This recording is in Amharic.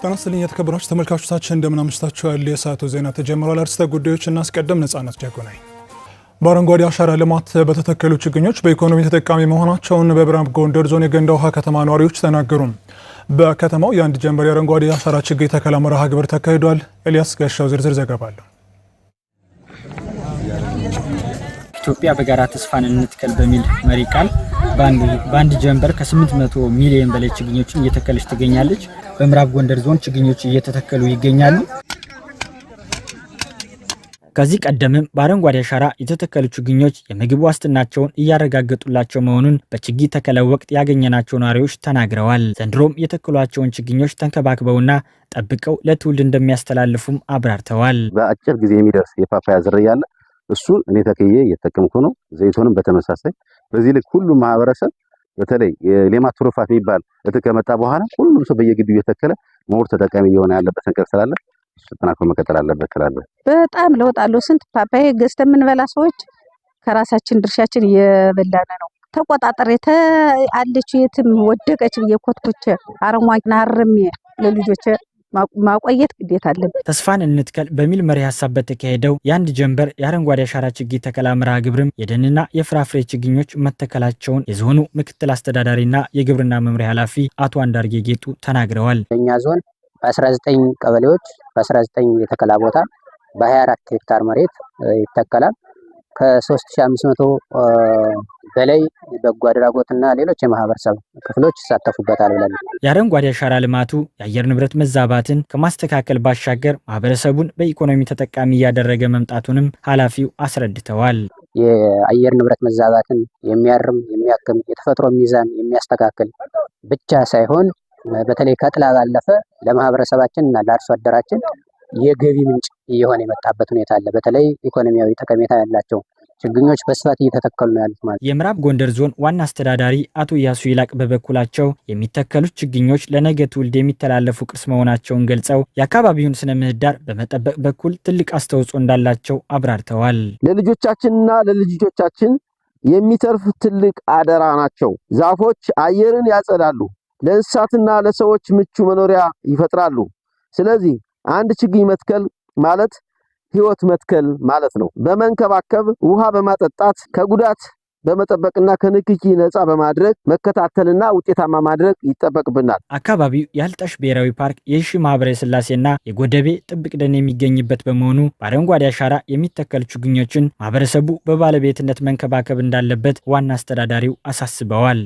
ተነስተልኝ የተከበራችሁ ተመልካቾቻችን እንደምን አምሽታችኋል። የሰዓቱ ዜና ተጀምሯል። አርዕስተ ጉዳዮች እናስቀድም። ነጻነት ጃጎናይ በአረንጓዴ አሻራ ልማት በተተከሉ ችግኞች በኢኮኖሚ ተጠቃሚ መሆናቸውን በምዕራብ ጎንደር ዞን የገንዳ ውሃ ከተማ ነዋሪዎች ተናገሩ። በከተማው የአንድ ጀንበር የአረንጓዴ አሻራ ችግኝ ተከላ መርሃ ግብር ተካሂዷል። ኤልያስ ጋሻው ዝርዝር ዘገባ አለው። ኢትዮጵያ በጋራ ተስፋን እንትከል በሚል መሪ ቃል በአንድ ጀንበር ከ800 ሚሊዮን በላይ ችግኞችን እየተከለች ትገኛለች። በምዕራብ ጎንደር ዞን ችግኞች እየተተከሉ ይገኛሉ። ከዚህ ቀደምም በአረንጓዴ አሻራ የተተከሉ ችግኞች የምግብ ዋስትናቸውን እያረጋገጡላቸው መሆኑን በችግኝ ተከላው ወቅት ያገኘናቸው ነዋሪዎች ተናግረዋል። ዘንድሮም የተከሏቸውን ችግኞች ተንከባክበውና ጠብቀው ለትውልድ እንደሚያስተላልፉም አብራርተዋል። በአጭር ጊዜ የሚደርስ የፓፓያ ዝርያ አለ። እሱን እኔ ተከዬ እየተጠቀምኩ ነው። ዘይቱንም በተመሳሳይ በዚህ ልክ ሁሉም ማህበረሰብ በተለይ የሌማት ትሩፋት የሚባል ከመጣ በኋላ ሁሉም ሰው በየግቢው የተከለ ሞር ተጠቃሚ እየሆነ ያለበት ነገር ስላለ ተጠናክሮ መቀጠል አለበት ትላለህ። በጣም ለውጥ አለው። ስንት ፓፓያ ገዝተን የምንበላ ሰዎች ከራሳችን ድርሻችን እየበላን ነው። ተቆጣጠር አለች የትም ወደቀች የኮትኮች አረሟቂና አርሜ ለልጆች ማቆየት ግዴታ አለበት። ተስፋን እንትከል በሚል መሪ ሀሳብ በተካሄደው የአንድ ጀንበር የአረንጓዴ አሻራ ችግኝ ተከላ መርሃ ግብርም የደንና የፍራፍሬ ችግኞች መተከላቸውን የዞኑ ምክትል አስተዳዳሪና የግብርና መምሪያ ኃላፊ አቶ አንዳርጌ ጌጡ ተናግረዋል። እኛ ዞን በ19 ቀበሌዎች በ19 የተከላ ቦታ በ24 ሄክታር መሬት ይተከላል። ከ3500 በላይ በጎ አድራጎትና ሌሎች የማህበረሰብ ክፍሎች ይሳተፉበታል ብለን የአረንጓዴ አሻራ ልማቱ የአየር ንብረት መዛባትን ከማስተካከል ባሻገር ማህበረሰቡን በኢኮኖሚ ተጠቃሚ እያደረገ መምጣቱንም ኃላፊው አስረድተዋል። የአየር ንብረት መዛባትን የሚያርም የሚያክም የተፈጥሮ ሚዛን የሚያስተካክል ብቻ ሳይሆን በተለይ ከጥላ ባለፈ ለማህበረሰባችን እና ለአርሶ አደራችን የገቢ ምንጭ እየሆነ የመጣበት ሁኔታ አለ። በተለይ ኢኮኖሚያዊ ጠቀሜታ ያላቸው ችግኞች በስፋት እየተተከሉ ነው ያሉት ማለት። የምዕራብ ጎንደር ዞን ዋና አስተዳዳሪ አቶ ያሱ ይላቅ በበኩላቸው የሚተከሉት ችግኞች ለነገ ትውልድ የሚተላለፉ ቅርስ መሆናቸውን ገልጸው የአካባቢውን ስነ ምህዳር በመጠበቅ በኩል ትልቅ አስተዋጽኦ እንዳላቸው አብራርተዋል። ለልጆቻችንና ለልጆቻችን የሚተርፍ ትልቅ አደራ ናቸው። ዛፎች አየርን ያጸዳሉ፣ ለእንስሳትና ለሰዎች ምቹ መኖሪያ ይፈጥራሉ። ስለዚህ አንድ ችግኝ መትከል ማለት ህይወት መትከል ማለት ነው። በመንከባከብ ውሃ በማጠጣት ከጉዳት በመጠበቅና ከንክኪ ነፃ በማድረግ መከታተልና ውጤታማ ማድረግ ይጠበቅብናል። አካባቢው የአልጣሽ ብሔራዊ ፓርክ የሺ ማህበረ ስላሴና የጎደቤ ጥብቅ ደን የሚገኝበት በመሆኑ በአረንጓዴ አሻራ የሚተከሉ ችግኞችን ማህበረሰቡ በባለቤትነት መንከባከብ እንዳለበት ዋና አስተዳዳሪው አሳስበዋል።